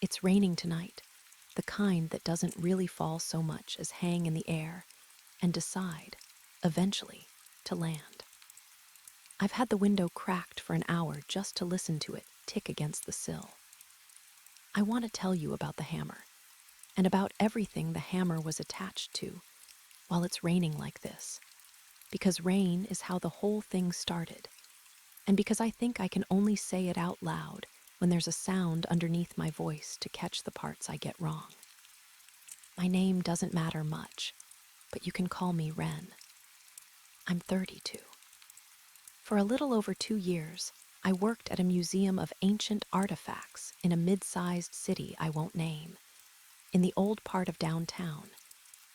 It's raining tonight, the kind that doesn't really fall so much as hang in the air and decide, eventually, to land. I've had the window cracked for an hour just to listen to it tick against the sill. I want to tell you about the hammer, and about everything the hammer was attached to while it's raining like this, because rain is how the whole thing started, and because I think I can only say it out loud when there's a sound underneath my voice to catch the parts I get wrong. My name doesn't matter much, but you can call me Ren. I'm 32. For a little over 2 years, I worked at a museum of ancient artifacts in a mid-sized city I won't name, in the old part of downtown,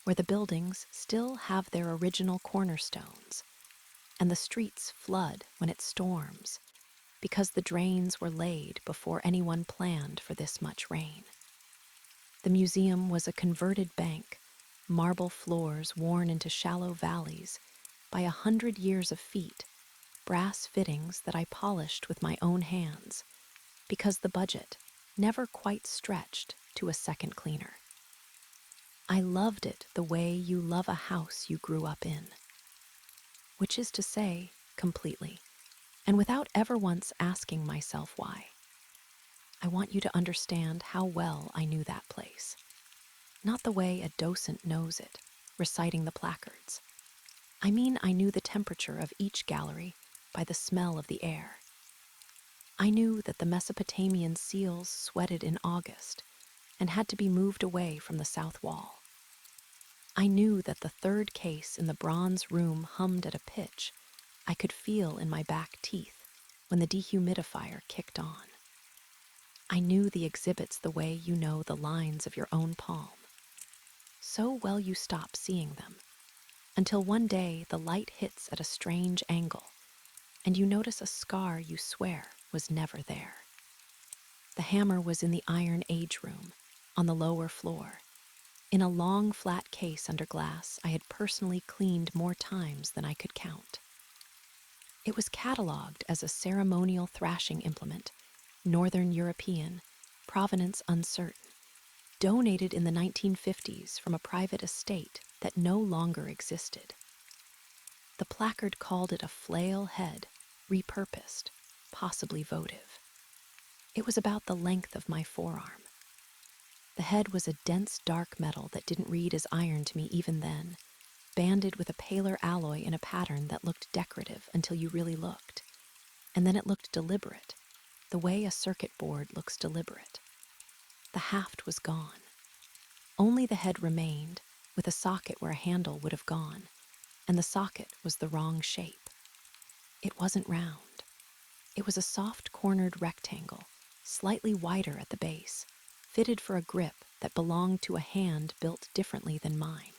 where the buildings still have their original cornerstones, and the streets flood when it storms, because the drains were laid before anyone planned for this much rain. The museum was a converted bank, marble floors worn into shallow valleys by 100 years of feet, brass fittings that I polished with my own hands, because the budget never quite stretched to a second cleaner. I loved it the way you love a house you grew up in, which is to say, completely, and without ever once asking myself why. I want you to understand how well I knew that place. Not the way a docent knows it, reciting the placards. I mean, I knew the temperature of each gallery by the smell of the air. I knew that the Mesopotamian seals sweated in August and had to be moved away from the south wall. I knew that the third case in the bronze room hummed at a pitch I could feel in my back teeth when the dehumidifier kicked on. I knew the exhibits the way you know the lines of your own palm. So well you stop seeing them, until one day the light hits at a strange angle, and you notice a scar you swear was never there. The hammer was in the Iron Age room, on the lower floor, in a long flat case under glass I had personally cleaned more times than I could count. It was catalogued as a ceremonial thrashing implement, Northern European, provenance uncertain, donated in the 1950s from a private estate that no longer existed. The placard called it a flail head, repurposed, possibly votive. It was about the length of my forearm. The head was a dense dark metal that didn't read as iron to me even then, banded with a paler alloy in a pattern that looked decorative until you really looked. And then it looked deliberate, the way a circuit board looks deliberate. The haft was gone. Only the head remained, with a socket where a handle would have gone, and the socket was the wrong shape. It wasn't round. It was a soft-cornered rectangle, slightly wider at the base, fitted for a grip that belonged to a hand built differently than mine.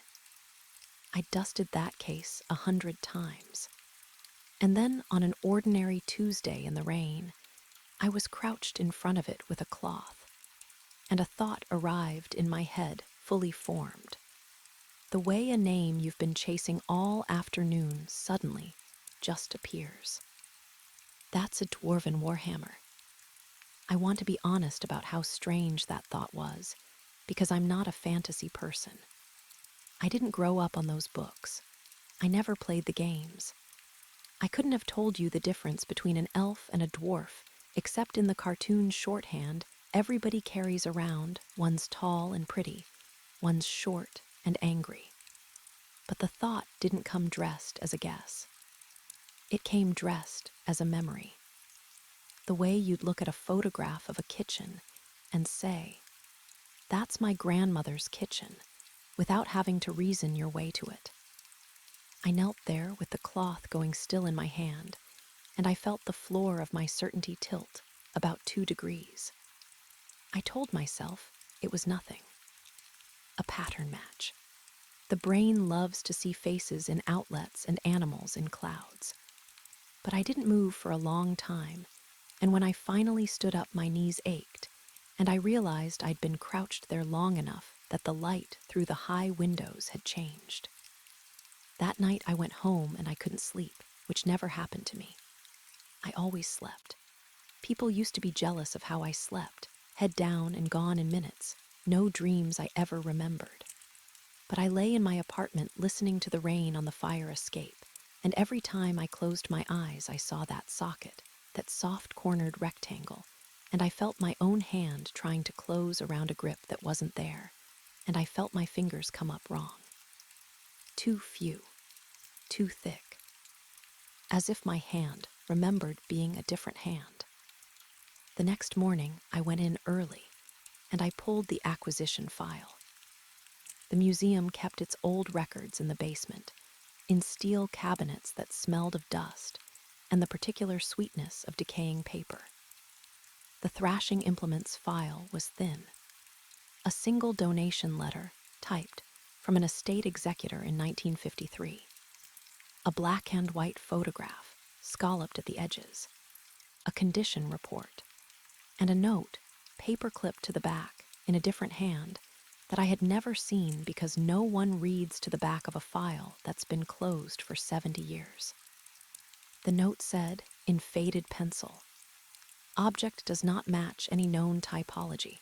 I dusted that case 100 times. And then, on an ordinary Tuesday in the rain, I was crouched in front of it with a cloth, and a thought arrived in my head fully formed. The way a name you've been chasing all afternoon suddenly just appears. That's a dwarven warhammer. I want to be honest about how strange that thought was, because I'm not a fantasy person. I didn't grow up on those books. I never played the games. I couldn't have told you the difference between an elf and a dwarf, except in the cartoon shorthand everybody carries around. One's tall and pretty, one's short and angry. But the thought didn't come dressed as a guess. It came dressed as a memory. The way you'd look at a photograph of a kitchen and say, "That's my grandmother's kitchen," without having to reason your way to it. I knelt there with the cloth going still in my hand, and I felt the floor of my certainty tilt about 2 degrees. I told myself it was nothing. A pattern match. The brain loves to see faces in outlets and animals in clouds. But I didn't move for a long time, and when I finally stood up, my knees ached, and I realized I'd been crouched there long enough that the light through the high windows had changed. That night I went home and I couldn't sleep, which never happened to me. I always slept. People used to be jealous of how I slept, head down and gone in minutes, no dreams I ever remembered. But I lay in my apartment listening to the rain on the fire escape, and every time I closed my eyes, I saw that socket, that soft-cornered rectangle, and I felt my own hand trying to close around a grip that wasn't there, and I felt my fingers come up wrong. Too few, too thick, as if my hand remembered being a different hand. The next morning, I went in early, and I pulled the acquisition file. The museum kept its old records in the basement, in steel cabinets that smelled of dust and the particular sweetness of decaying paper. The thrashing implements file was thin. A single donation letter, typed from an estate executor in 1953. A black and white photograph, scalloped at the edges. A condition report. And a note, paper-clipped to the back, in a different hand, that I had never seen because no one reads to the back of a file that's been closed for 70 years. The note said, in faded pencil, "Object does not match any known typology.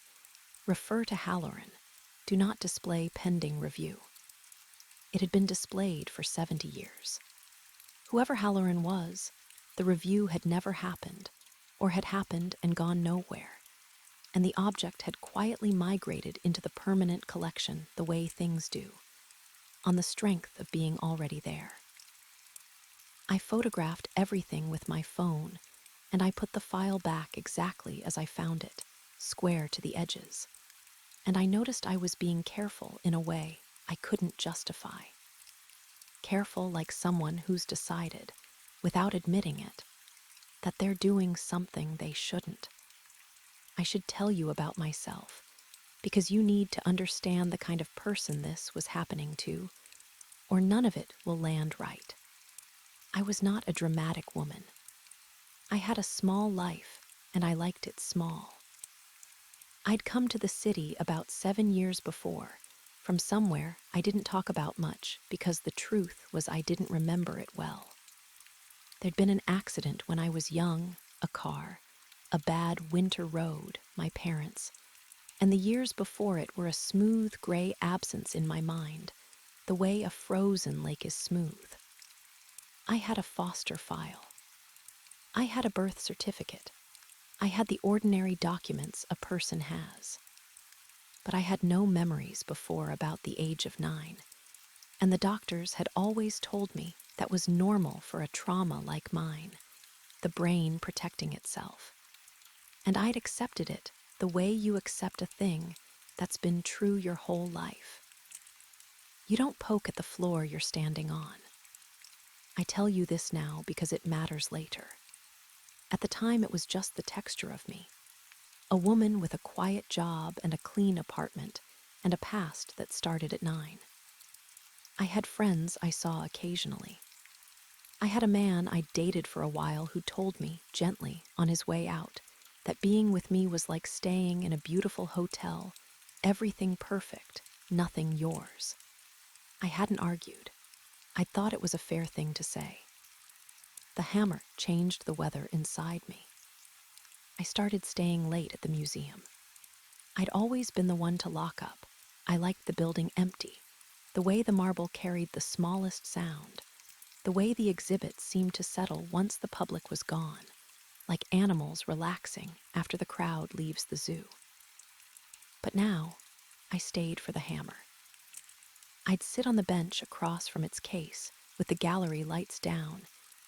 Refer to Halloran. Do not display pending review." It had been displayed for 70 years. Whoever Halloran was, the review had never happened, or had happened and gone nowhere, and the object had quietly migrated into the permanent collection the way things do, on the strength of being already there. I photographed everything with my phone, and I put the file back exactly as I found it, square to the edges. And I noticed I was being careful in a way I couldn't justify. Careful like someone who's decided, without admitting it, that they're doing something they shouldn't. I should tell you about myself, because you need to understand the kind of person this was happening to, or none of it will land right. I was not a dramatic woman. I had a small life, and I liked it small. I'd come to the city about 7 years before, from somewhere I didn't talk about much because the truth was I didn't remember it well. There'd been an accident when I was young, a car, a bad winter road, my parents, and the years before it were a smooth gray absence in my mind, the way a frozen lake is smooth. I had a foster file. I had a birth certificate. I had the ordinary documents a person has. But I had no memories before about the age of 9, and the doctors had always told me that was normal for a trauma like mine, the brain protecting itself. And I'd accepted it the way you accept a thing that's been true your whole life. You don't poke at the floor you're standing on. I tell you this now because it matters later. At the time, it was just the texture of me. A woman with a quiet job and a clean apartment, and a past that started at 9. I had friends I saw occasionally. I had a man I dated for a while who told me, gently, on his way out, that being with me was like staying in a beautiful hotel, everything perfect, nothing yours. I hadn't argued. I thought it was a fair thing to say. The hammer changed the weather inside me. I started staying late at the museum. I'd always been the one to lock up. I liked the building empty, the way the marble carried the smallest sound, the way the exhibits seemed to settle once the public was gone, like animals relaxing after the crowd leaves the zoo. But now, I stayed for the hammer. I'd sit on the bench across from its case, with the gallery lights down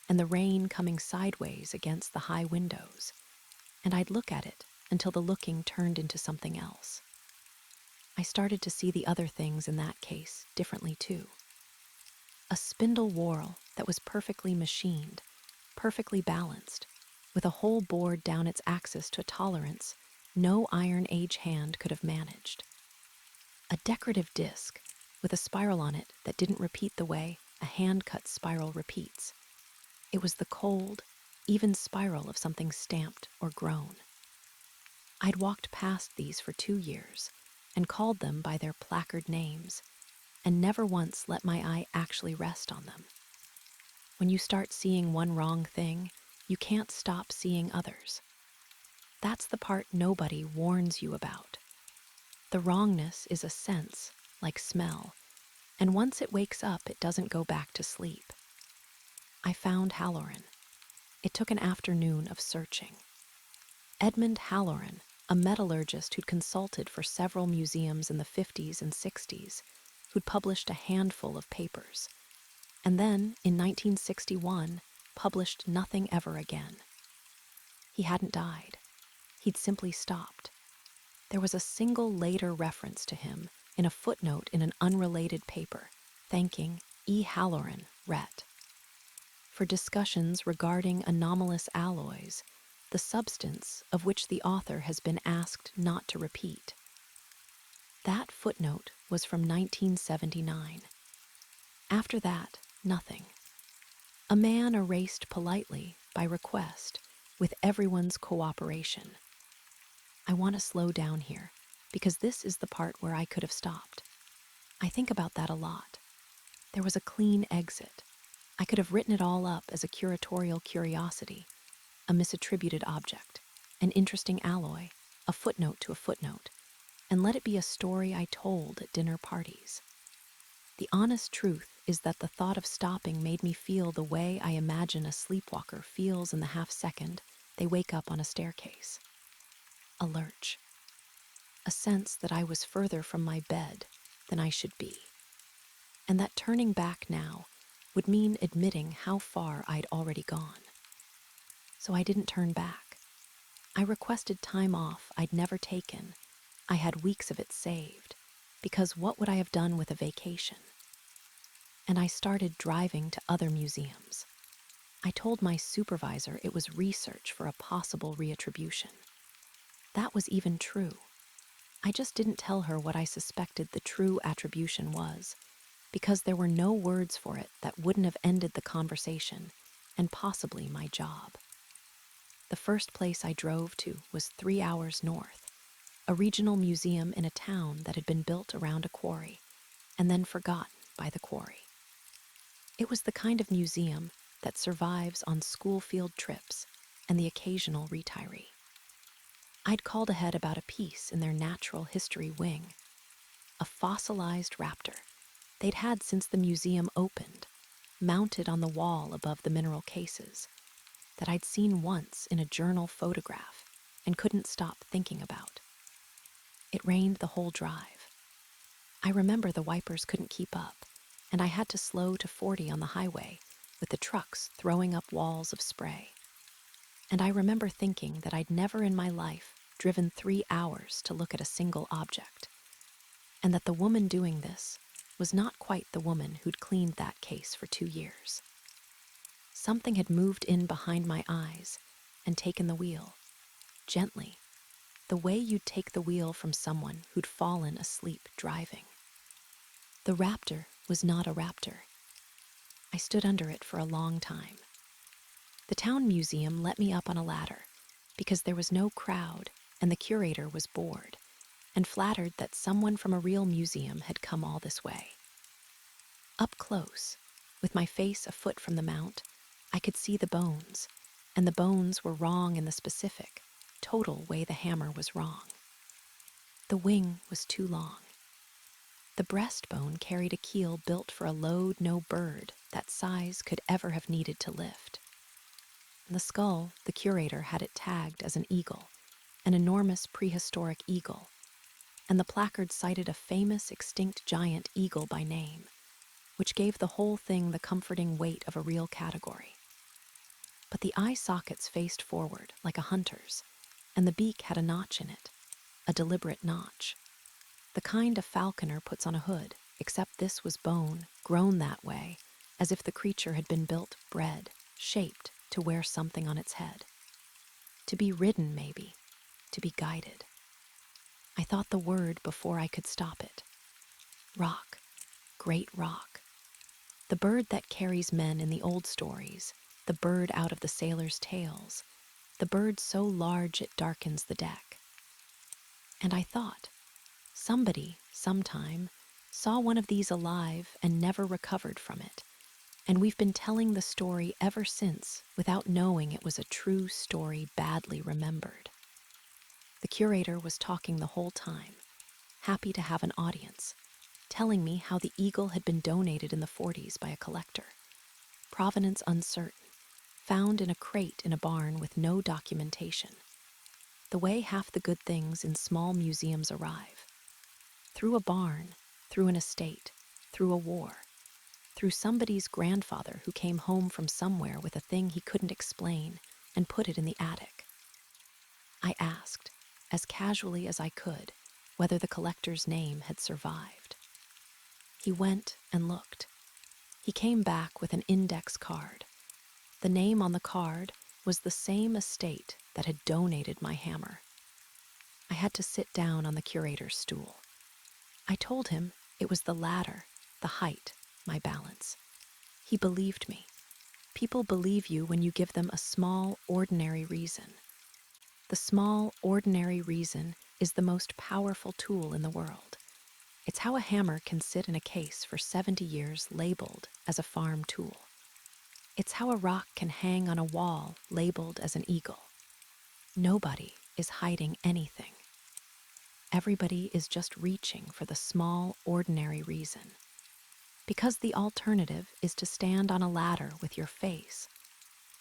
and the rain coming sideways against the high windows, and I'd look at it until the looking turned into something else. I started to see the other things in that case differently too. A spindle whorl that was perfectly machined, perfectly balanced, with a whole board down its axis to a tolerance no Iron Age hand could have managed. A decorative disc with a spiral on it that didn't repeat the way a hand-cut spiral repeats. It was the cold, even spiral of something stamped or grown. I'd walked past these for 2 years and called them by their placard names, and never once let my eye actually rest on them. When you start seeing one wrong thing, you can't stop seeing others. That's the part nobody warns you about. The wrongness is a sense, like smell, and once it wakes up, it doesn't go back to sleep. I found Halloran. It took an afternoon of searching. Edmund Halloran, a metallurgist who'd consulted for several museums in the 50s and 60s, who'd published a handful of papers, and then, in 1961, published nothing ever again. He hadn't died. He'd simply stopped. There was a single later reference to him in a footnote in an unrelated paper, thanking E. Halloran, Ret. for discussions regarding anomalous alloys, the substance of which the author has been asked not to repeat. That footnote was from 1979. After that, nothing. A man erased politely, by request, with everyone's cooperation. I want to slow down here, because this is the part where I could have stopped. I think about that a lot. There was a clean exit. I could have written it all up as a curatorial curiosity, a misattributed object, an interesting alloy, a footnote to a footnote, and let it be a story I told at dinner parties. The honest truth is that the thought of stopping made me feel the way I imagine a sleepwalker feels in the half-second they wake up on a staircase. A lurch. A sense that I was further from my bed than I should be. And that turning back now would mean admitting how far I'd already gone. So I didn't turn back. I requested time off I'd never taken. I had weeks of it saved, because what would I have done with a vacation? And I started driving to other museums. I told my supervisor it was research for a possible reattribution. That was even true. I just didn't tell her what I suspected the true attribution was, because there were no words for it that wouldn't have ended the conversation and possibly my job. The first place I drove to was 3 hours north, a regional museum in a town that had been built around a quarry and then forgotten by the quarry. It was the kind of museum that survives on school field trips and the occasional retiree. I'd called ahead about a piece in their natural history wing, a fossilized raptor they'd had since the museum opened, mounted on the wall above the mineral cases, that I'd seen once in a journal photograph and couldn't stop thinking about. It rained the whole drive. I remember the wipers couldn't keep up, and I had to slow to 40 on the highway with the trucks throwing up walls of spray. And I remember thinking that I'd never in my life driven 3 hours to look at a single object, and that the woman doing this was not quite the woman who'd cleaned that case for 2 years. Something had moved in behind my eyes and taken the wheel, gently, the way you'd take the wheel from someone who'd fallen asleep driving. The raptor was not a raptor. I stood under it for a long time. The town museum let me up on a ladder because there was no crowd and the curator was bored and flattered that someone from a real museum had come all this way. Up close, with my face a foot from the mount, I could see the bones, and the bones were wrong in the specific, total way the hammer was wrong. The wing was too long. The breastbone carried a keel built for a load no bird that size could ever have needed to lift. And the skull, the curator had it tagged as an eagle, an enormous prehistoric eagle, and the placard cited a famous extinct giant eagle by name, which gave the whole thing the comforting weight of a real category. But the eye sockets faced forward like a hunter's, and the beak had a notch in it, a deliberate notch. The kind a falconer puts on a hood, except this was bone, grown that way, as if the creature had been built, bred, shaped to wear something on its head. To be ridden, maybe, to be guided. I thought the word before I could stop it. Rock, great rock. The bird that carries men in the old stories, the bird out of the sailors' tales, the bird so large it darkens the deck. And I thought, somebody, sometime, saw one of these alive and never recovered from it, and we've been telling the story ever since without knowing it was a true story badly remembered. The curator was talking the whole time, happy to have an audience, telling me how the eagle had been donated in the 40s by a collector. Provenance uncertain, found in a crate in a barn with no documentation. The way half the good things in small museums arrive. Through a barn, through an estate, through a war, through somebody's grandfather who came home from somewhere with a thing he couldn't explain and put it in the attic. I asked, as casually as I could, whether the collector's name had survived. He went and looked. He came back with an index card. The name on the card was the same estate that had donated my hammer. I had to sit down on the curator's stool. I told him it was the ladder, the height, my balance. He believed me. People believe you when you give them a small, ordinary reason. The small, ordinary reason is the most powerful tool in the world. It's how a hammer can sit in a case for 70 years labeled as a farm tool. It's how a rock can hang on a wall labeled as an eagle. Nobody is hiding anything. Everybody is just reaching for the small, ordinary reason. Because the alternative is to stand on a ladder with your face,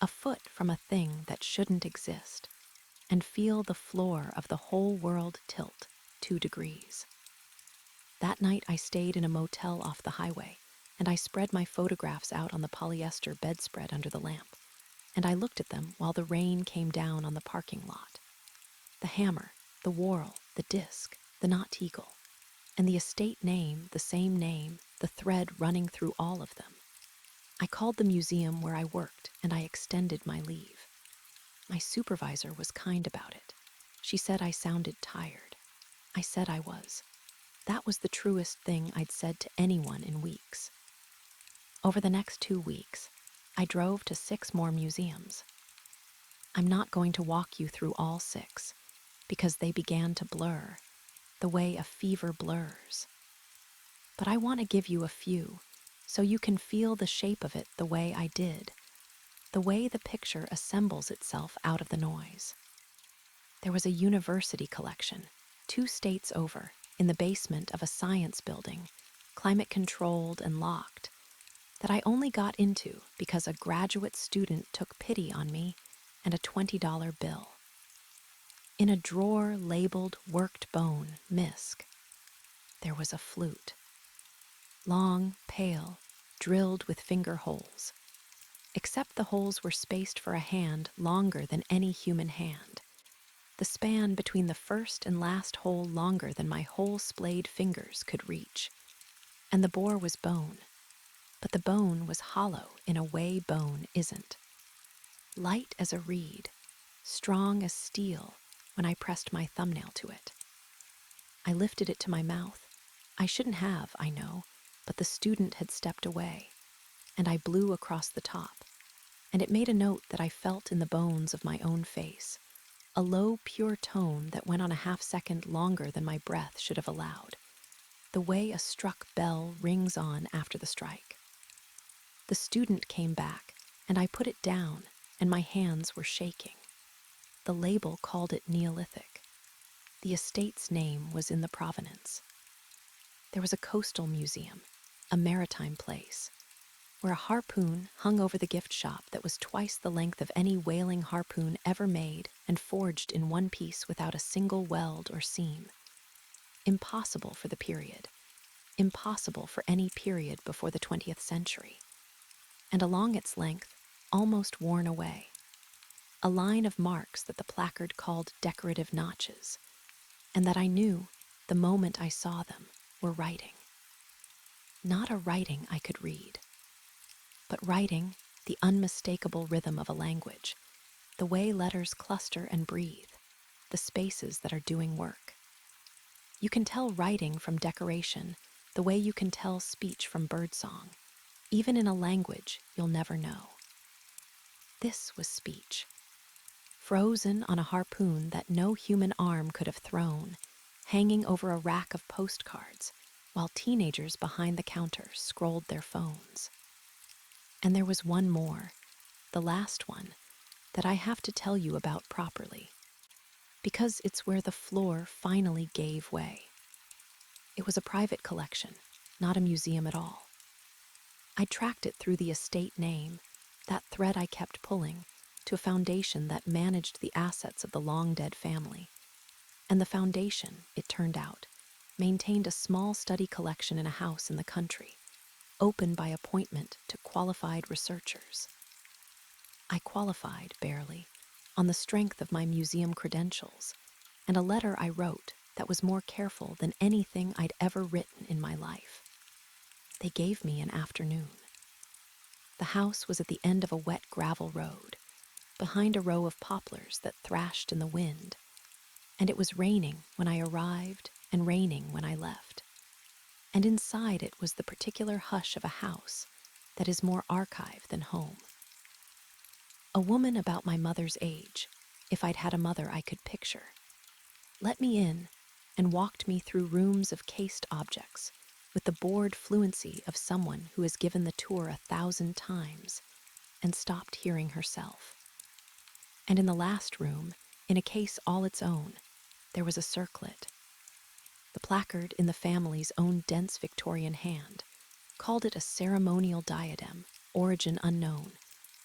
a foot from a thing that shouldn't exist, and feel the floor of the whole world tilt 2 degrees. That night I stayed in a motel off the highway, and I spread my photographs out on the polyester bedspread under the lamp, and I looked at them while the rain came down on the parking lot. The hammer, the whorl, the disc, the knot eagle, and the estate name, the same name, the thread running through all of them. I called the museum where I worked, and I extended my leave. My supervisor was kind about it. She said I sounded tired. I said I was. That was the truest thing I'd said to anyone in weeks. Over the next 2 weeks, I drove to 6 more museums. I'm not going to walk you through all 6, because they began to blur, the way a fever blurs. But I want to give you a few, so you can feel the shape of it the way I did, the way the picture assembles itself out of the noise. There was a university collection, 2 states over, in the basement of a science building, climate-controlled and locked, that I only got into because a graduate student took pity on me and a $20 bill. In a drawer labeled Worked Bone, Misc, there was a flute. Long, pale, drilled with finger holes. Except the holes were spaced for a hand longer than any human hand. The span between the first and last hole longer than my whole splayed fingers could reach. And the bore was bone. But the bone was hollow in a way bone isn't. Light as a reed, strong as steel when I pressed my thumbnail to it. I lifted it to my mouth. I shouldn't have, I know, but the student had stepped away, and I blew across the top, and it made a note that I felt in the bones of my own face, a low, pure tone that went on a half-second longer than my breath should have allowed, the way a struck bell rings on after the strike. The student came back, and I put it down, and my hands were shaking. The label called it Neolithic. The estate's name was in the provenance. There was a coastal museum, a maritime place, where a harpoon hung over the gift shop that was twice the length of any whaling harpoon ever made and forged in one piece without a single weld or seam. Impossible for the period. Impossible for any period before the 20th century. And along its length, almost worn away, a line of marks that the placard called decorative notches, and that I knew, the moment I saw them, were writing. Not a writing I could read, but writing, the unmistakable rhythm of a language, the way letters cluster and breathe, the spaces that are doing work. You can tell writing from decoration the way you can tell speech from birdsong, even in a language you'll never know. This was speech, frozen on a harpoon that no human arm could have thrown, hanging over a rack of postcards, while teenagers behind the counter scrolled their phones. And there was one more, the last one, that I have to tell you about properly. because it's where the floor finally gave way. It was a private collection, not a museum at all. I tracked it through the estate name, that thread I kept pulling, to a foundation that managed the assets of the long-dead family. And the foundation, it turned out, maintained a small study collection in a house in the country, open by appointment to qualified researchers. I qualified, barely, on the strength of my museum credentials, and a letter I wrote that was more careful than anything I'd ever written in my life. They gave me an afternoon. The house was at the end of a wet gravel road, behind a row of poplars that thrashed in the wind, and it was raining when I arrived and raining when I left. And inside it was the particular hush of a house that is more archive than home. A woman about my mother's age, if I'd had a mother I could picture, let me in and walked me through rooms of cased objects with the bored fluency of someone who has given the tour 1,000 times and stopped hearing herself. And in the last room, in a case all its own, there was a circlet. The placard in the family's own dense Victorian hand called it a ceremonial diadem, origin unknown,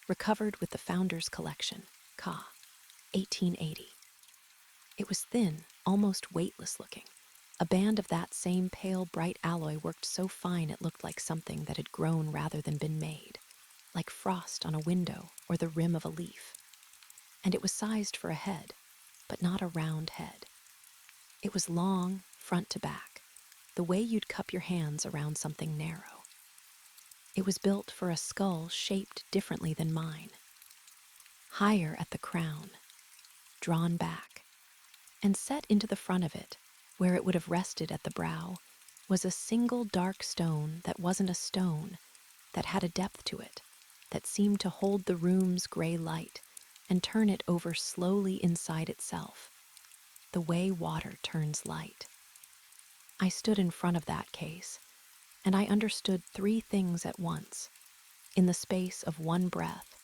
recovered with the founder's collection, ca. 1880. It was thin, almost weightless looking. A band of that same pale, bright alloy worked so fine it looked like something that had grown rather than been made, like frost on a window or the rim of a leaf. And it was sized for a head, but not a round head. It was long, front to back, the way you'd cup your hands around something narrow. It was built for a skull shaped differently than mine, higher at the crown, drawn back, and set into the front of it, where it would have rested at the brow, was a single dark stone that wasn't a stone, that had a depth to it, that seemed to hold the room's gray light and turn it over slowly inside itself, the way water turns light. I stood in front of that case, and I understood 3 things at once, in the space of one breath,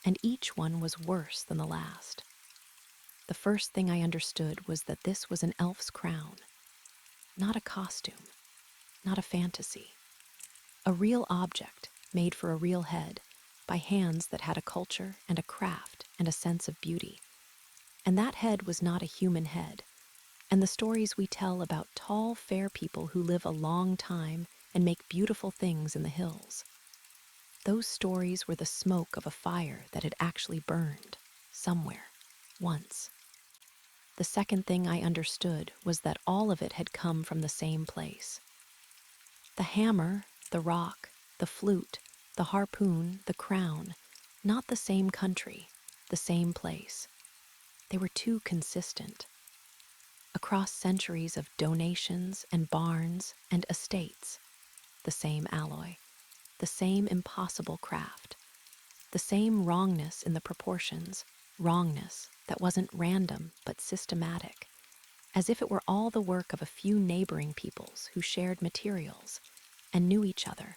and each one was worse than the last. The first thing I understood was that this was an elf's crown, not a costume, not a fantasy. A real object made for a real head by hands that had a culture and a craft and a sense of beauty. And that head was not a human head. And the stories we tell about tall, fair people who live a long time and make beautiful things in the hills, those stories were the smoke of a fire that had actually burned somewhere, once. The second thing I understood was that all of it had come from the same place. The hammer, the rock, the flute, the harpoon, the crown, not the same country, the same place. They were too consistent. Across centuries of donations and barns and estates, the same alloy, the same impossible craft, the same wrongness in the proportions, wrongness that wasn't random but systematic, as if it were all the work of a few neighboring peoples who shared materials and knew each other,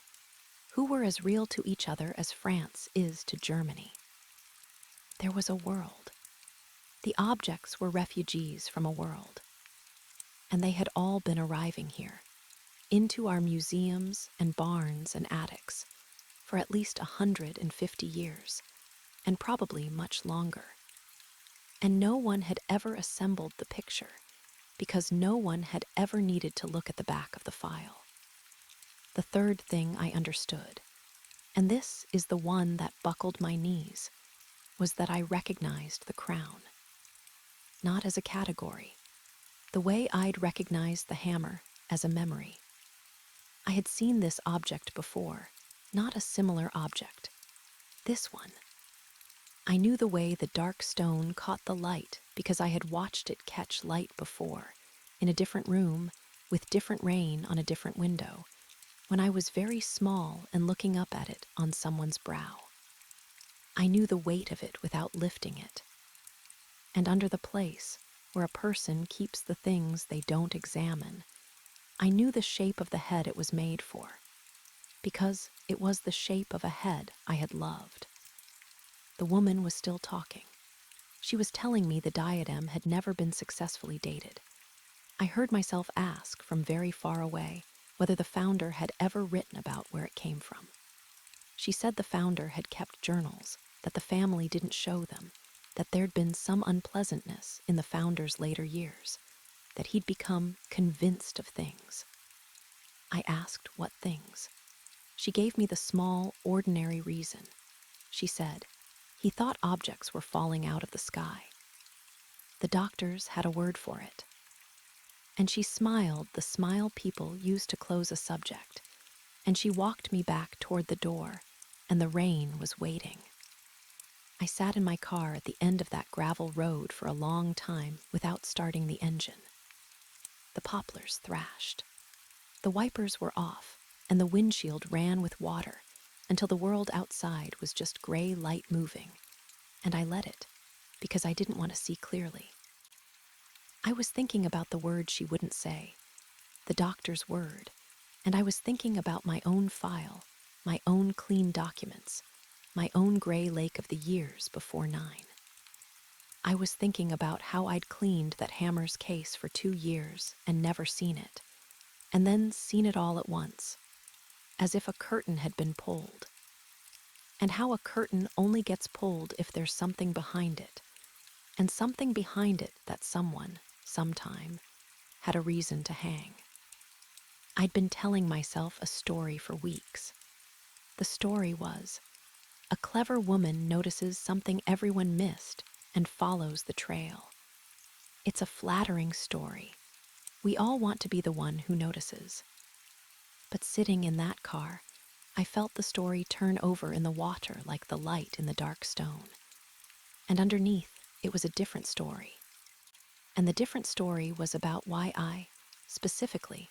who were as real to each other as France is to Germany. There was a world. The objects were refugees from a world, and they had all been arriving here, into our museums and barns and attics, for at least 150 years, and probably much longer. And no one had ever assembled the picture, because no one had ever needed to look at the back of the file. The third thing I understood, and this is the one that buckled my knees, was that I recognized the crown. Not as a category, the way I'd recognized the hammer as a memory. I had seen this object before, not a similar object. This one. I knew the way the dark stone caught the light because I had watched it catch light before, in a different room, with different rain on a different window, when I was very small and looking up at it on someone's brow. I knew the weight of it without lifting it. And under the place where a person keeps the things they don't examine, I knew the shape of the head it was made for, because it was the shape of a head I had loved. The woman was still talking. She was telling me the diadem had never been successfully dated. I heard myself ask from very far away whether the founder had ever written about where it came from. She said the founder had kept journals, that the family didn't show them, that there'd been some unpleasantness in the founder's later years, that he'd become convinced of things. I asked what things. She gave me the small, ordinary reason. She said, he thought objects were falling out of the sky. The doctors had a word for it. And she smiled the smile people use to close a subject, and she walked me back toward the door, and the rain was waiting. I sat in my car at the end of that gravel road for a long time without starting the engine. The poplars thrashed. The wipers were off, and the windshield ran with water until the world outside was just gray light moving, and I let it because I didn't want to see clearly. I was thinking about the word she wouldn't say, the doctor's word, and I was thinking about my own file, my own clean documents, my own gray lake of the years before 9. I was thinking about how I'd cleaned that Hammer's case for 2 years and never seen it, and then seen it all at once, as if a curtain had been pulled. And how a curtain only gets pulled if there's something behind it, and something behind it that someone, sometime, had a reason to hang. I'd been telling myself a story for weeks. The story was, a clever woman notices something everyone missed and follows the trail. It's a flattering story. We all want to be the one who notices. But sitting in that car, I felt the story turn over in the water like the light in the dark stone. And underneath, it was a different story. And the different story was about why I, specifically,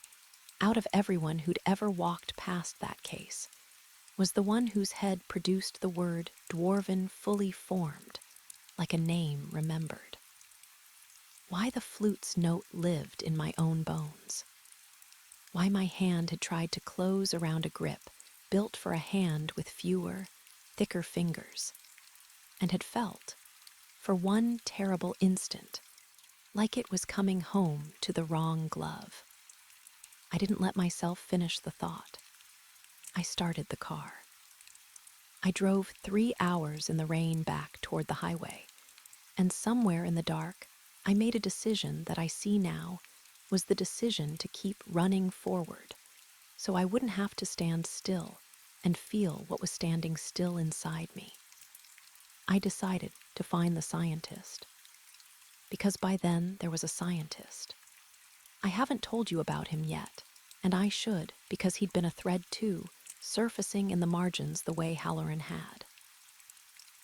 out of everyone who'd ever walked past that case, was the one whose head produced the word dwarven fully formed, like a name remembered. Why the flute's note lived in my own bones. Why my hand had tried to close around a grip built for a hand with fewer, thicker fingers, and had felt, for one terrible instant, like it was coming home to the wrong glove. I didn't let myself finish the thought. I started the car. I drove 3 hours in the rain back toward the highway, and somewhere in the dark, I made a decision that I see now was the decision to keep running forward, so I wouldn't have to stand still and feel what was standing still inside me. I decided to find the scientist, because by then there was a scientist. I haven't told you about him yet, and I should, because he'd been a thread too, surfacing in the margins the way Halloran had.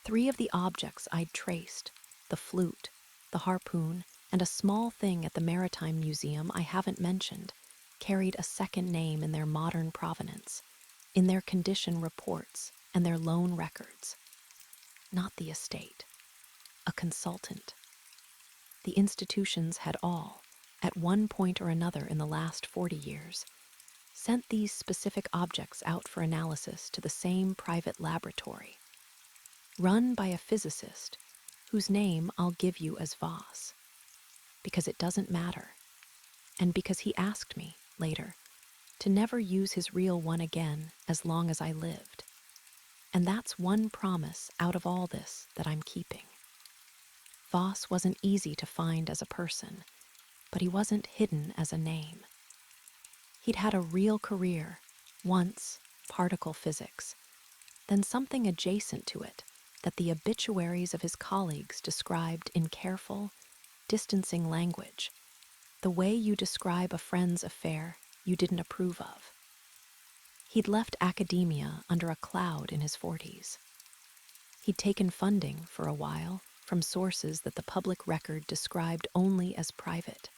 3 of the objects I'd traced, the flute, the harpoon, and a small thing at the Maritime Museum I haven't mentioned, carried a second name in their modern provenance, in their condition reports and their loan records. Not the estate, a consultant. The institutions had all, at one point or another in the last 40 years, sent these specific objects out for analysis to the same private laboratory, run by a physicist whose name I'll give you as Voss, because it doesn't matter, and because he asked me, later, to never use his real one again as long as I lived. And that's one promise out of all this that I'm keeping. Voss wasn't easy to find as a person, but he wasn't hidden as a name. He'd had a real career, once particle physics, then something adjacent to it that the obituaries of his colleagues described in careful, distancing language, the way you describe a friend's affair you didn't approve of. He'd left academia under a cloud in his 40s. He'd taken funding for a while from sources that the public record described only as private.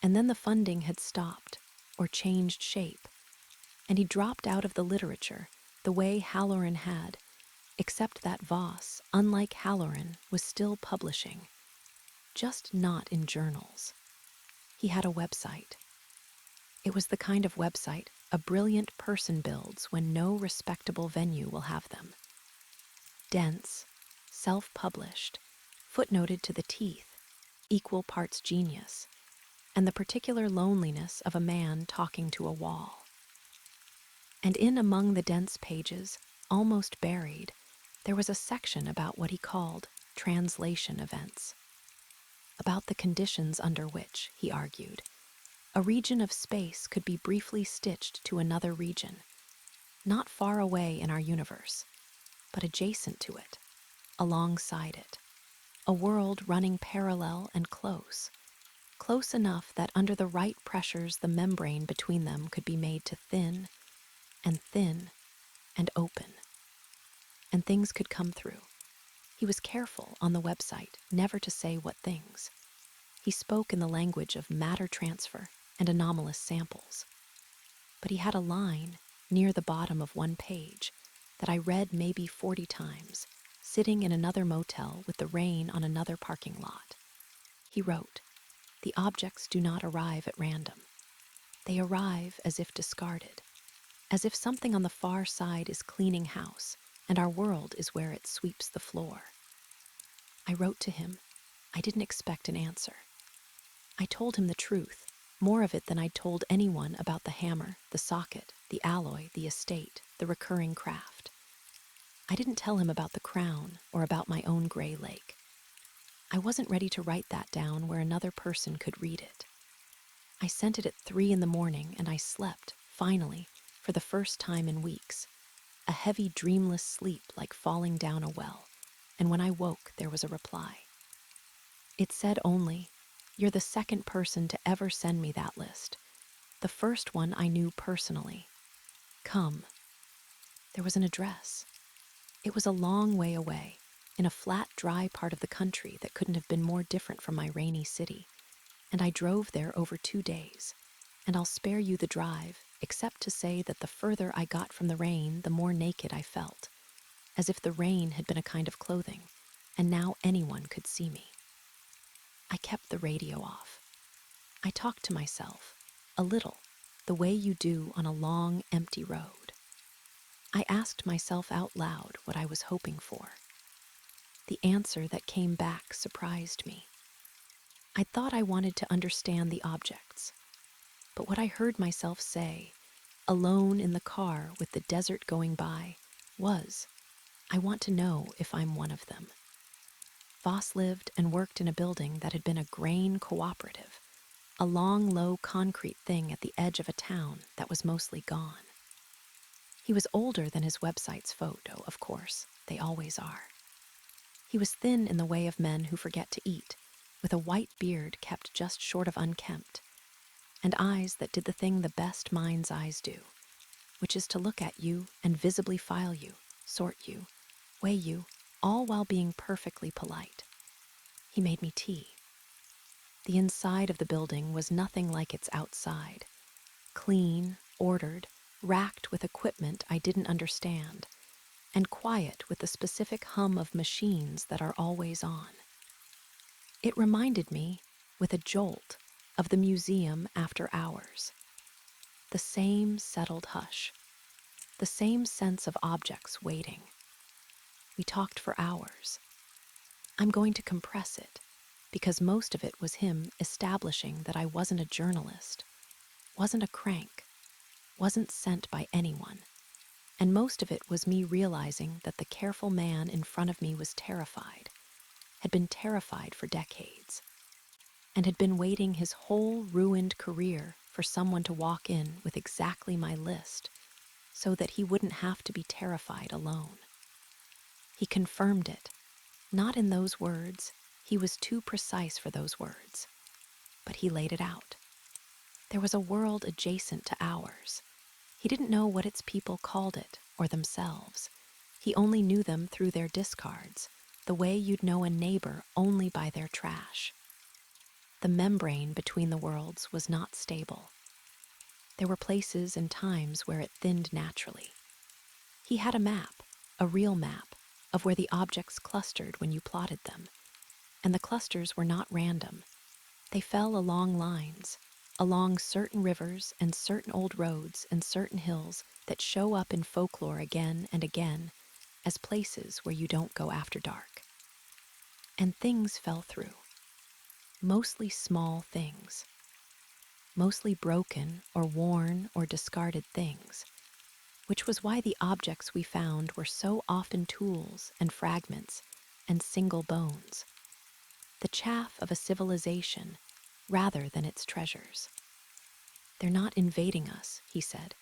And then the funding had stopped or changed shape, and he dropped out of the literature the way Halloran had, except that Voss, unlike Halloran, was still publishing, just not in journals. He had a website. It was the kind of website a brilliant person builds when no respectable venue will have them. Dense, self-published, footnoted to the teeth, equal parts genius, and the particular loneliness of a man talking to a wall. And in among the dense pages, almost buried, there was a section about what he called translation events, about the conditions under which, he argued, a region of space could be briefly stitched to another region, not far away in our universe, but adjacent to it, alongside it, a world running parallel and close, close enough that under the right pressures the membrane between them could be made to thin and open, and things could come through. He was careful on the website never to say what things. He spoke in the language of matter transfer and anomalous samples. But he had a line near the bottom of one page that I read maybe 40 times, sitting in another motel with the rain on another parking lot. He wrote, "The objects do not arrive at random. They arrive as if discarded, as if something on the far side is cleaning house and our world is where it sweeps the floor." I wrote to him. I didn't expect an answer. I told him the truth, more of it than I'd told anyone about the hammer, the socket, the alloy, the estate, the recurring craft. I didn't tell him about the crown or about my own gray lake. I wasn't ready to write that down where another person could read it. I sent it at 3 a.m. and I slept, finally, for the first time in weeks. A heavy, dreamless sleep like falling down a well. And when I woke, there was a reply. It said only, "You're the second person to ever send me that list. The first one I knew personally. Come." There was an address. It was a long way away, in a flat, dry part of the country that couldn't have been more different from my rainy city. And I drove there over 2 days. And I'll spare you the drive, except to say that the further I got from the rain, the more naked I felt, as if the rain had been a kind of clothing, and now anyone could see me. I kept the radio off. I talked to myself, a little, the way you do on a long, empty road. I asked myself out loud what I was hoping for. The answer that came back surprised me. I thought I wanted to understand the objects, but what I heard myself say, alone in the car with the desert going by, was, "I want to know if I'm one of them." Voss lived and worked in a building that had been a grain cooperative, a long, low concrete thing at the edge of a town that was mostly gone. He was older than his website's photo, of course. They always are. He was thin in the way of men who forget to eat, with a white beard kept just short of unkempt, and eyes that did the thing the best mind's eyes do, which is to look at you and visibly file you, sort you, weigh you, all while being perfectly polite. He made me tea. The inside of the building was nothing like its outside. Clean, ordered, racked with equipment I didn't understand, and quiet with the specific hum of machines that are always on. It reminded me, with a jolt, of the museum after hours. The same settled hush, the same sense of objects waiting. We talked for hours. I'm going to compress it, because most of it was him establishing that I wasn't a journalist, wasn't a crank, wasn't sent by anyone. And most of it was me realizing that the careful man in front of me was terrified, had been terrified for decades, and had been waiting his whole ruined career for someone to walk in with exactly my list, so that he wouldn't have to be terrified alone. He confirmed it, not in those words, he was too precise for those words, but he laid it out. There was a world adjacent to ours. He didn't know what its people called it or themselves. He only knew them through their discards, the way you'd know a neighbor only by their trash. The membrane between the worlds was not stable. There were places and times where it thinned naturally. He had a map, a real map, of where the objects clustered when you plotted them. And the clusters were not random. They fell along lines, along certain rivers and certain old roads and certain hills that show up in folklore again and again as places where you don't go after dark. And things fell through. Mostly small things. Mostly broken or worn or discarded things, which was why the objects we found were so often tools and fragments and single bones, the chaff of a civilization rather than its treasures. They're not invading us, he said.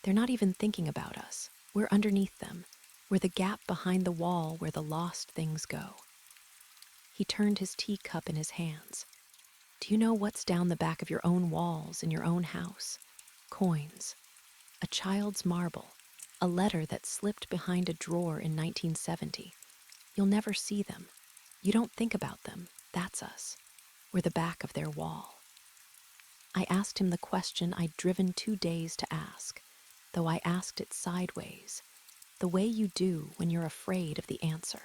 They're not even thinking about us. We're underneath them. We're the gap behind the wall where the lost things go. He turned his teacup in his hands. Do you know what's down the back of your own walls in your own house? Coins. A child's marble. A letter that slipped behind a drawer in 1970. You'll never see them. You don't think about them. That's us. We're the back of their wall. I asked him the question I'd driven 2 days to ask, though I asked it sideways, the way you do when you're afraid of the answer.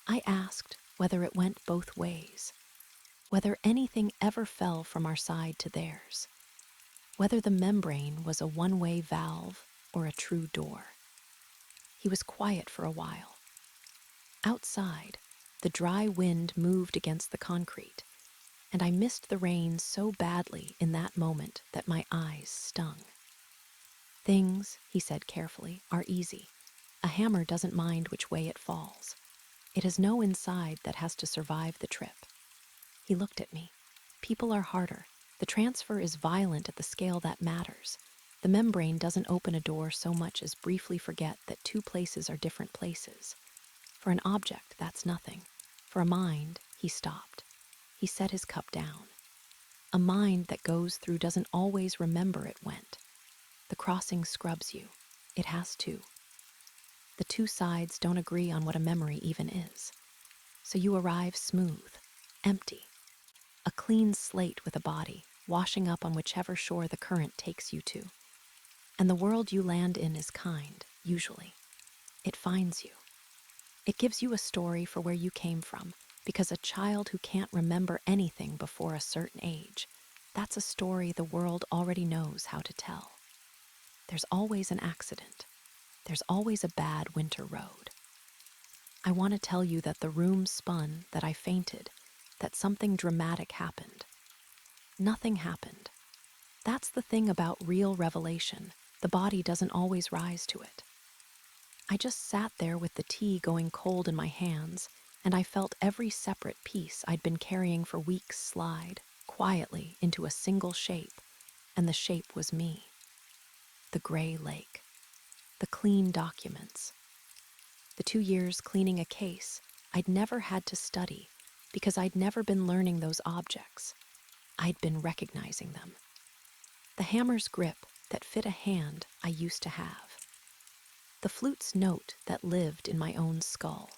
I asked whether it went both ways, whether anything ever fell from our side to theirs, whether the membrane was a one-way valve or a true door. He was quiet for a while. Outside, the dry wind moved against the concrete, and I missed the rain so badly in that moment that my eyes stung. Things, he said carefully, are easy. A hammer doesn't mind which way it falls. It has no inside that has to survive the trip. He looked at me. People are harder. The transfer is violent at the scale that matters. The membrane doesn't open a door so much as briefly forget that two places are different places. For an object, that's nothing. For a mind, he stopped. He set his cup down. A mind that goes through doesn't always remember it went. The crossing scrubs you. It has to. The two sides don't agree on what a memory even is. So you arrive smooth, empty. A clean slate with a body, washing up on whichever shore the current takes you to. And the world you land in is kind, usually. It finds you. It gives you a story for where you came from, because a child who can't remember anything before a certain age, that's a story the world already knows how to tell. There's always an accident. There's always a bad winter road. I want to tell you that the room spun, that I fainted, that something dramatic happened. Nothing happened. That's the thing about real revelation. The body doesn't always rise to it. I just sat there with the tea going cold in my hands, and I felt every separate piece I'd been carrying for weeks slide, quietly, into a single shape, and the shape was me. The gray lake. The clean documents. The 2 years cleaning a case, I'd never had to study, because I'd never been learning those objects. I'd been recognizing them. The hammer's grip that fit a hand I used to have. The flute's note that lived in my own skull.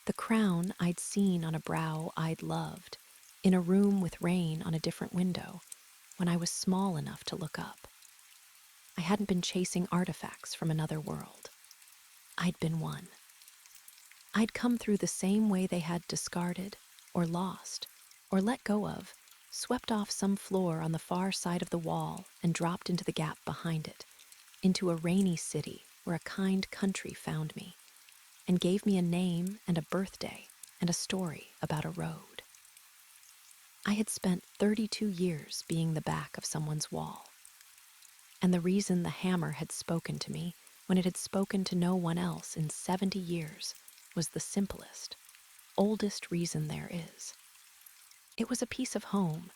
The crown I'd seen on a brow I'd loved, in a room with rain on a different window, when I was small enough to look up. I hadn't been chasing artifacts from another world. I'd been one. I'd come through the same way they had discarded, or lost, or let go of, swept off some floor on the far side of the wall and dropped into the gap behind it, into a rainy city where a kind country found me, and gave me a name and a birthday and a story about a road. I had spent 32 years being the back of someone's wall. And the reason the hammer had spoken to me when it had spoken to no one else in 70 years was the simplest, oldest reason there is. It was a piece of home,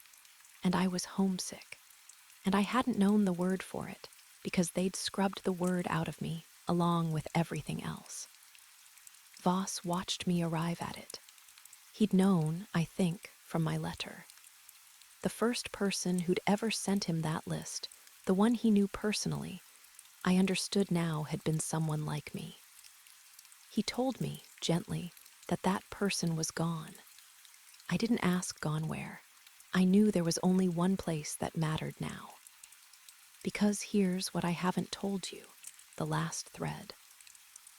and I was homesick, and I hadn't known the word for it because they'd scrubbed the word out of me along with everything else. Voss watched me arrive at it. He'd known, I think, from my letter. The first person who'd ever sent him that list, the one he knew personally, I understood now had been someone like me. He told me, gently, that that person was gone. I didn't ask gone where. I knew there was only one place that mattered now. Because here's what I haven't told you, the last thread.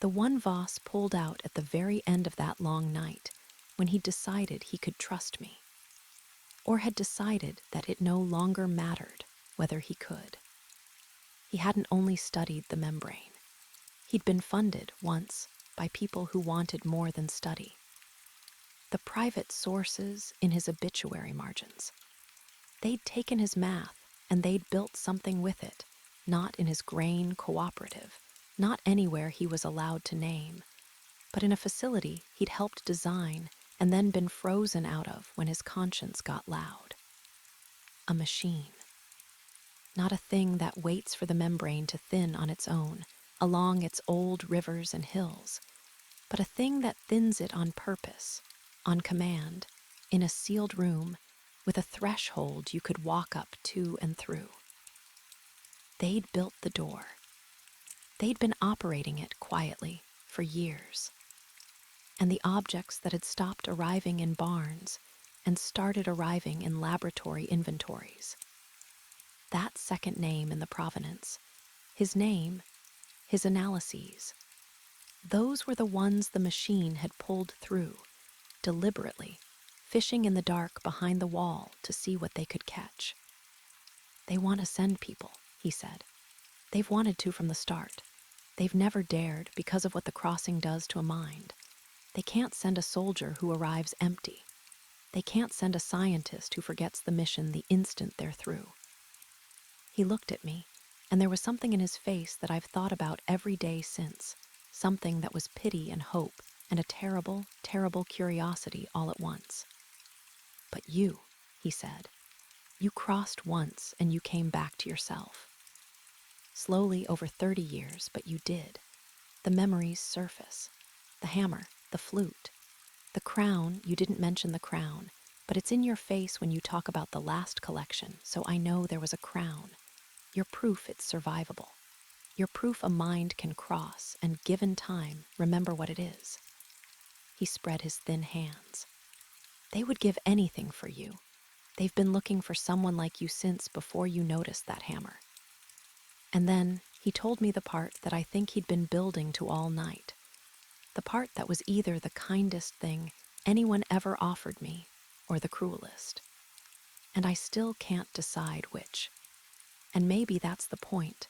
The one Voss pulled out at the very end of that long night, when he decided he could trust me. Or had decided that it no longer mattered whether he could. He hadn't only studied the membrane. He'd been funded, once, by people who wanted more than study. The private sources in his obituary margins. They'd taken his math and they'd built something with it, not in his grain cooperative, not anywhere he was allowed to name, but in a facility he'd helped design and then been frozen out of when his conscience got loud. A machine. Not a thing that waits for the membrane to thin on its own, along its old rivers and hills, but a thing that thins it on purpose, on command, in a sealed room, with a threshold you could walk up to and through. They'd built the door. They'd been operating it quietly for years. And the objects that had stopped arriving in barns and started arriving in laboratory inventories. That second name in the provenance, his name, his analyses, those were the ones the machine had pulled through, deliberately, fishing in the dark behind the wall to see what they could catch. They want to send people, he said. They've wanted to from the start. They've never dared because of what the crossing does to a mind. They can't send a soldier who arrives empty. They can't send a scientist who forgets the mission the instant they're through. He looked at me, and there was something in his face that I've thought about every day since, something that was pity and hope and a terrible, terrible curiosity all at once. But you, he said, you crossed once and you came back to yourself. Slowly over 30 years, but you did. The memories surface. The hammer, the flute. The crown, you didn't mention the crown, but it's in your face when you talk about the last collection, so I know there was a crown. You're proof it's survivable. You're proof a mind can cross and, given time, remember what it is. He spread his thin hands. They would give anything for you. They've been looking for someone like you since before you noticed that hammer. And then he told me the part that I think he'd been building to all night. The part that was either the kindest thing anyone ever offered me or the cruelest. And I still can't decide which. And maybe that's the point.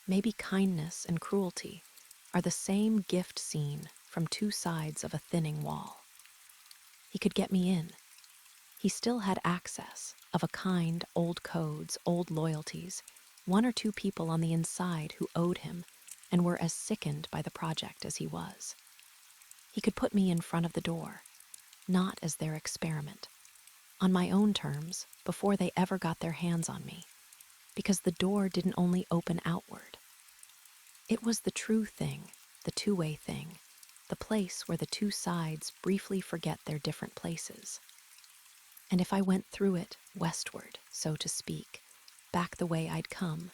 Maybe kindness and cruelty are the same gift seen from two sides of a thinning wall. He could get me in. He still had access of a kind, old codes, old loyalties, one or two people on the inside who owed him and were as sickened by the project as he was. He could put me in front of the door, not as their experiment, on my own terms before they ever got their hands on me, because the door didn't only open outward. It was the true thing, the two-way thing, the place where the two sides briefly forget their different places. And if I went through it westward, so to speak, back the way I'd come,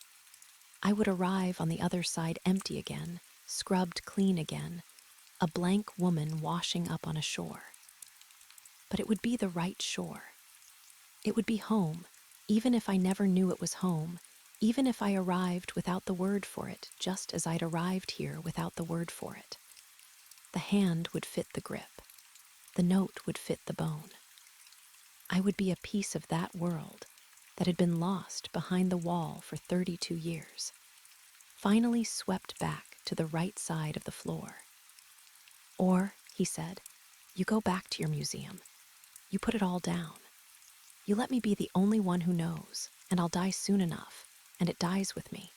I would arrive on the other side empty again, scrubbed clean again, a blank woman washing up on a shore. But it would be the right shore. It would be home, even if I never knew it was home, even if I arrived without the word for it, just as I'd arrived here without the word for it. The hand would fit the grip. The note would fit the bone. I would be a piece of that world that had been lost behind the wall for 32 years, finally swept back to the right side of the floor. Or, he said, you go back to your museum. You put it all down. You let me be the only one who knows, and I'll die soon enough, and it dies with me.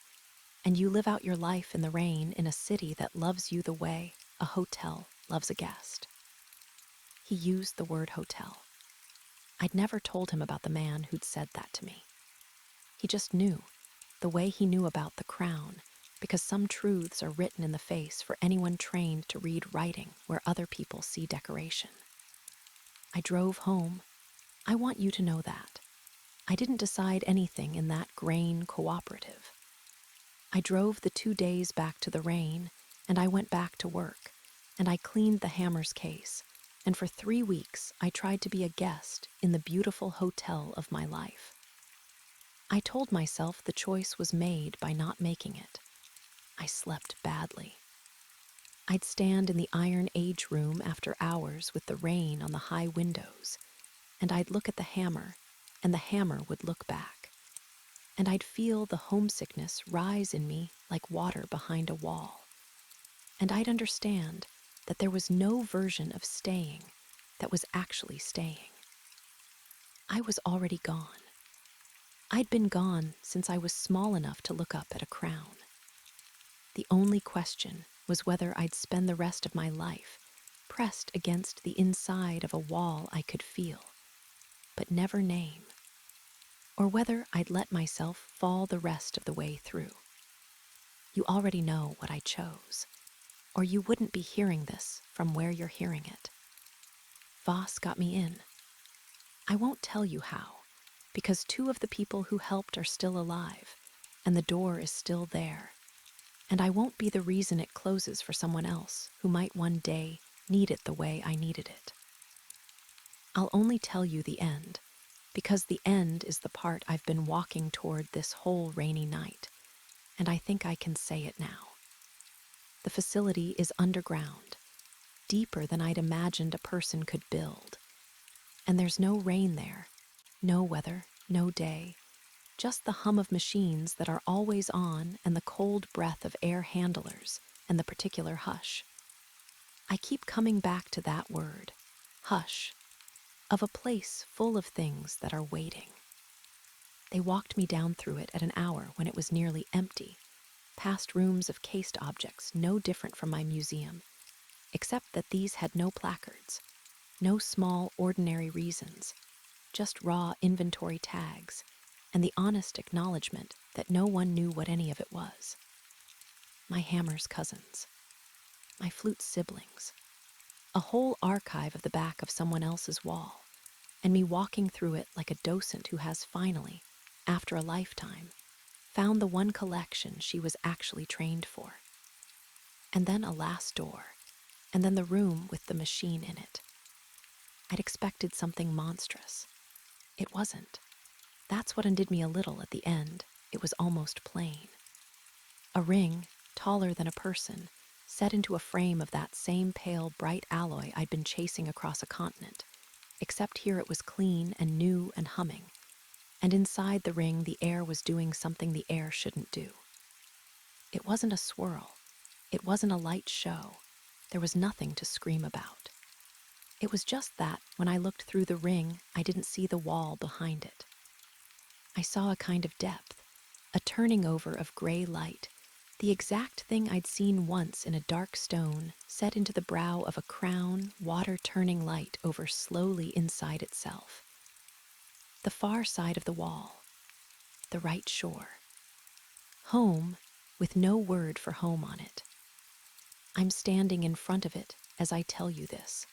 And you live out your life in the rain in a city that loves you the way a hotel loves a guest. He used the word hotel. I'd never told him about the man who'd said that to me. He just knew, the way he knew about the crown, because some truths are written in the face for anyone trained to read writing where other people see decoration. I drove home. I want you to know that. I didn't decide anything in that grain cooperative. I drove the 2 days back to the rain, and I went back to work, and I cleaned the hammer's case, and for 3 weeks I tried to be a guest in the beautiful hotel of my life. I told myself the choice was made by not making it. I slept badly. I'd stand in the Iron Age room after hours with the rain on the high windows, and I'd look at the hammer, and the hammer would look back. And I'd feel the homesickness rise in me like water behind a wall. And I'd understand that there was no version of staying, that was actually staying. I was already gone. I'd been gone since I was small enough to look up at a crown. The only question was whether I'd spend the rest of my life pressed against the inside of a wall I could feel, but never name, or whether I'd let myself fall the rest of the way through. You already know what I chose, or you wouldn't be hearing this from where you're hearing it. Voss got me in. I won't tell you how, because two of the people who helped are still alive, and the door is still there. And I won't be the reason it closes for someone else who might one day need it the way I needed it. I'll only tell you the end, because the end is the part I've been walking toward this whole rainy night, and I think I can say it now. The facility is underground, deeper than I'd imagined a person could build. And there's no rain there, no weather, no day, just the hum of machines that are always on and the cold breath of air handlers and the particular hush. I keep coming back to that word, hush, of a place full of things that are waiting. They walked me down through it at an hour when it was nearly empty, past rooms of cased objects no different from my museum, except that these had no placards, no small, ordinary reasons, just raw inventory tags, and the honest acknowledgement that no one knew what any of it was. My hammer's cousins, my flute's siblings, a whole archive of the back of someone else's wall, and me walking through it like a docent who has finally, after a lifetime, found the one collection she was actually trained for. And then a last door, and then the room with the machine in it. I'd expected something monstrous. It wasn't. That's what undid me a little at the end. It was almost plain. A ring, taller than a person, set into a frame of that same pale, bright alloy I'd been chasing across a continent, except here it was clean and new and humming, and inside the ring the air was doing something the air shouldn't do. It wasn't a swirl. It wasn't a light show. There was nothing to scream about. It was just that, when I looked through the ring, I didn't see the wall behind it. I saw a kind of depth, a turning over of gray light, the exact thing I'd seen once in a dark stone set into the brow of a crown, water-turning light over slowly inside itself. The far side of the wall, the right shore. Home, with no word for home on it. I'm standing in front of it as I tell you this.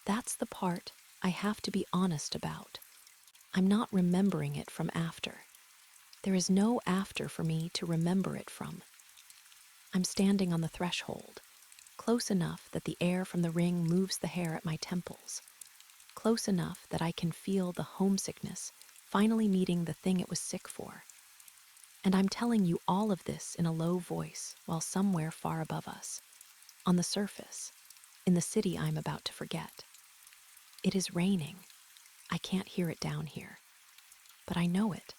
That's the part I have to be honest about. I'm not remembering it from after. There is no after for me to remember it from. I'm standing on the threshold, close enough that the air from the ring moves the hair at my temples, close enough that I can feel the homesickness finally meeting the thing it was sick for. And I'm telling you all of this in a low voice while somewhere far above us, on the surface, in the city I'm about to forget. It is raining. I can't hear it down here. But I know it.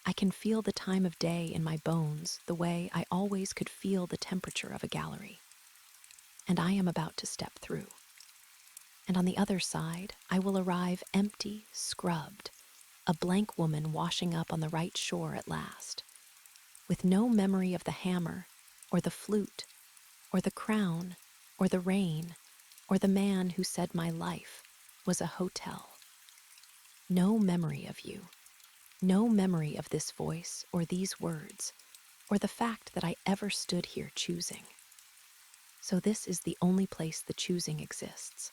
I can feel the time of day in my bones the way I always could feel the temperature of a gallery. And I am about to step through. And on the other side, I will arrive empty, scrubbed, a blank woman washing up on the right shore at last, with no memory of the hammer, or the flute, or the crown, or the rain, or the man who said my life was a hotel. No memory of you. No memory of this voice or these words, or the fact that I ever stood here choosing. So this is the only place the choosing exists.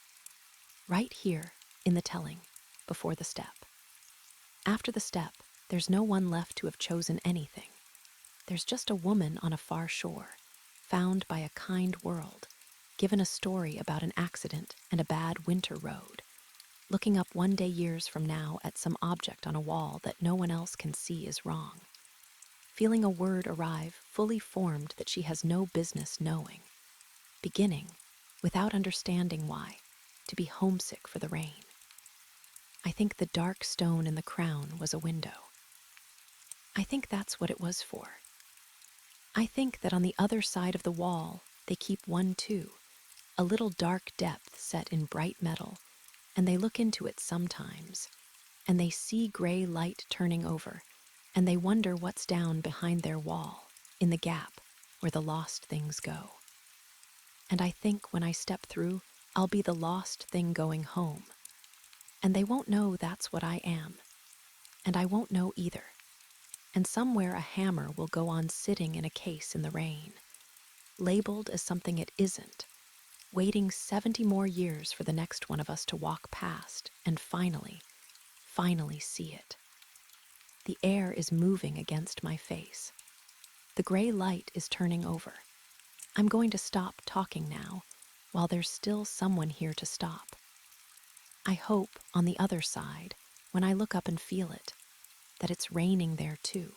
Right here, in the telling, before the step. After the step, there's no one left to have chosen anything. There's just a woman on a far shore, found by a kind world, given a story about an accident and a bad winter road, looking up one day years from now at some object on a wall that no one else can see is wrong, feeling a word arrive fully formed that she has no business knowing, beginning, without understanding why, to be homesick for the rain. I think the dark stone in the crown was a window. I think that's what it was for. I think that on the other side of the wall they keep one too, a little dark depth set in bright metal, and they look into it sometimes, and they see gray light turning over, and they wonder what's down behind their wall, in the gap where the lost things go. And I think when I step through, I'll be the lost thing going home, and they won't know that's what I am, and I won't know either. And somewhere a hammer will go on sitting in a case in the rain, labeled as something it isn't, waiting 70 more years for the next one of us to walk past and finally see it. The air is moving against my face. The gray light is turning over. I'm going to stop talking now, while there's still someone here to stop. I hope, on the other side, when I look up and feel it, that it's raining there too.